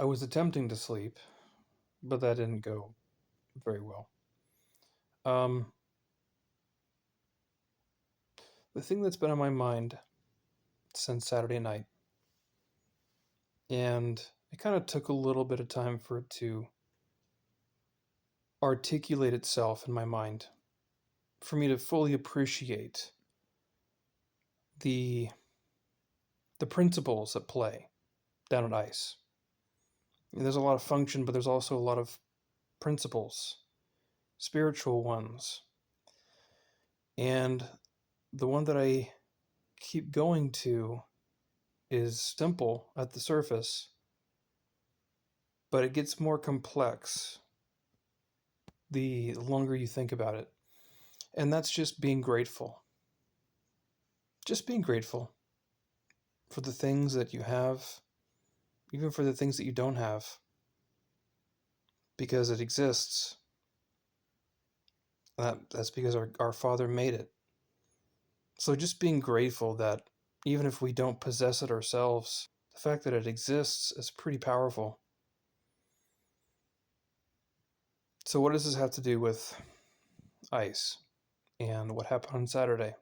I was attempting to sleep, but that didn't go very well. Um, the thing that's been on my mind since Saturday night, and it kind of took a little bit of time for it to articulate itself in my mind, for me to fully appreciate the the principles at play down at ICE. And there's a lot of function, but there's also a lot of principles, spiritual ones. And the one that I keep going to is simple at the surface, but it gets more complex the longer you think about it. And that's just being grateful. Just being grateful for the things that you have, even for the things that you don't have, because it exists. That's because our Father made it. So just being grateful that even if we don't possess it ourselves, the fact that it exists is pretty powerful. So what does this have to do with ICE and what happened on Saturday?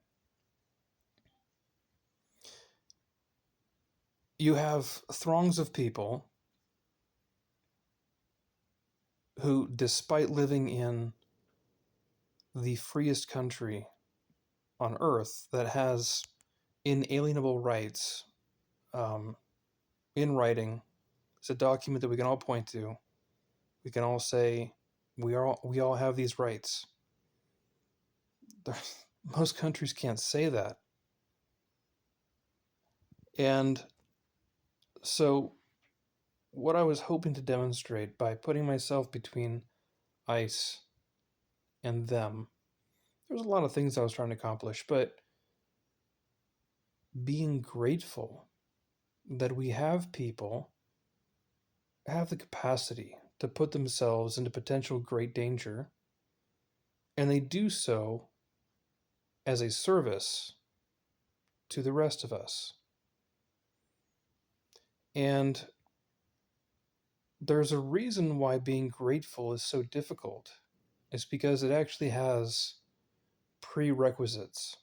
You have throngs of people who, despite living in the freest country on earth that has inalienable rights, in writing, it's a document that we can all point to. We can all say we all have these rights. Most countries can't say that. And so what I was hoping to demonstrate by putting myself between ICE and them, there's a lot of things I was trying to accomplish, but being grateful that we have people have the capacity to put themselves into potential great danger, and they do so as a service to the rest of us. And there's a reason why being grateful is so difficult. It's because it actually has prerequisites,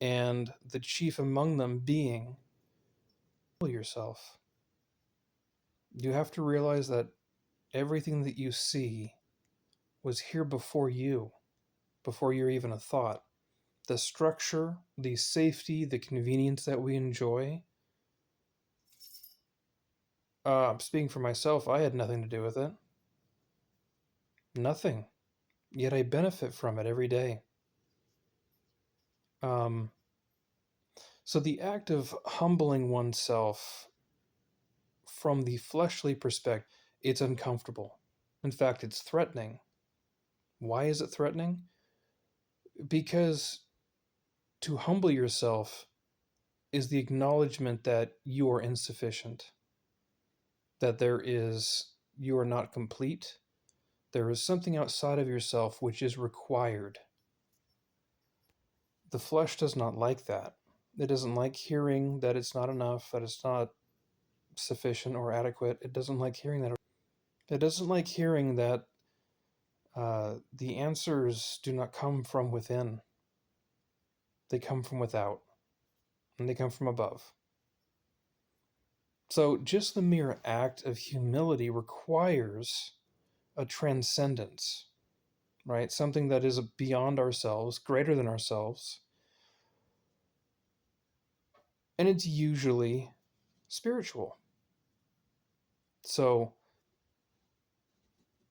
and the chief among them being yourself. You have to realize that everything that you see was here before you're even a thought. The structure, the safety, the convenience that we enjoy. Speaking for myself, I had nothing to do with it. Nothing. Yet I benefit from it every day. So the act of humbling oneself from the fleshly perspective, it's uncomfortable. In fact, it's threatening. Why is it threatening? Because to humble yourself is the acknowledgement that you are insufficient, that you are not complete. There is something outside of yourself which is required. The flesh does not like that. It doesn't like hearing that it's not enough, that it's not sufficient or adequate. It doesn't like hearing that. It doesn't like hearing that the answers do not come from within. They come from without, and they come from above. So just the mere act of humility requires a transcendence, right? Something that is beyond ourselves, greater than ourselves. And it's usually spiritual. So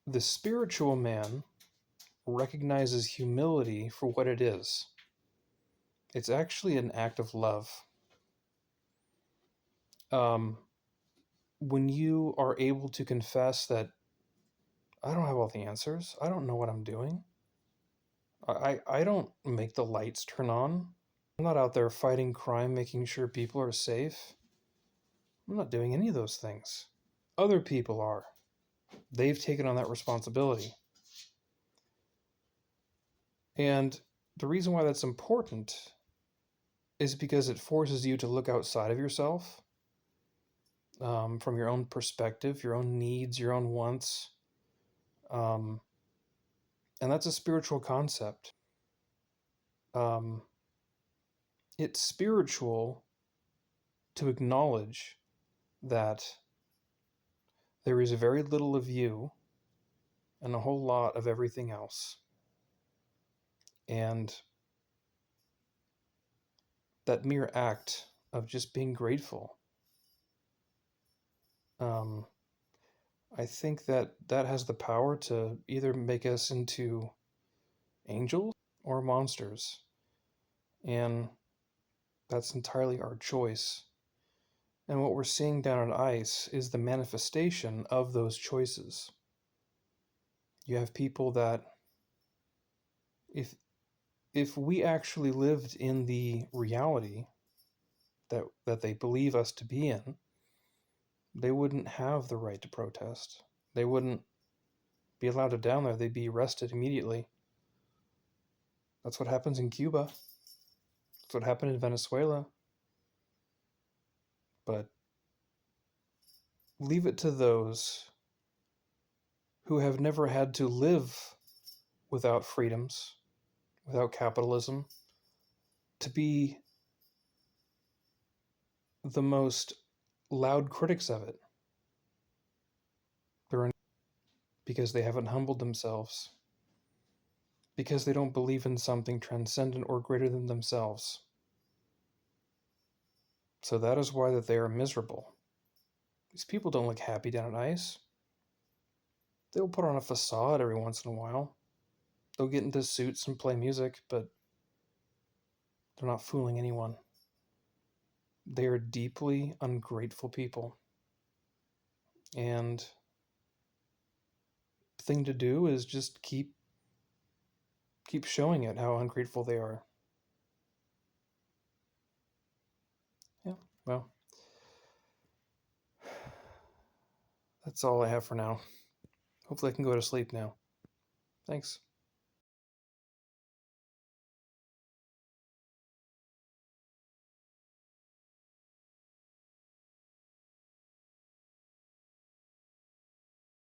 the spiritual man recognizes humility for what it is. It's actually an act of love. When you are able to confess that I don't have all the answers, I don't know what I'm doing, I don't make the lights turn on, I'm not out there fighting crime, making sure people are safe, I'm not doing any of those things. Other people are. They've taken on that responsibility. And the reason why that's important is because it forces you to look outside of yourself from your own perspective, your own needs, your own wants. Um, and that's a spiritual concept. Um, it's spiritual to acknowledge that there is very little of you and a whole lot of everything else. And that mere act of just being grateful, um, I think that that has the power to either make us into angels or monsters. And that's entirely our choice. And what we're seeing down on ice is the manifestation of those choices. You have people that, if if we actually lived in the reality that they believe us to be in, they wouldn't have the right to protest. They wouldn't be allowed to down there. They'd be arrested immediately. That's what happens in Cuba. That's what happened in Venezuela. But leave it to those who have never had to live without freedoms, without capitalism, to be the most loud critics of it. They're because they haven't humbled themselves, because they don't believe in something transcendent or greater than themselves. So that is why that they are miserable. These people don't look happy down at ice. They'll put on a facade every once in a while. They'll get into suits and play music, but they're not fooling anyone. They are deeply ungrateful people. And the thing to do is just keep showing it how ungrateful they are. Yeah, well, that's all I have for now. Hopefully I can go to sleep now. Thanks.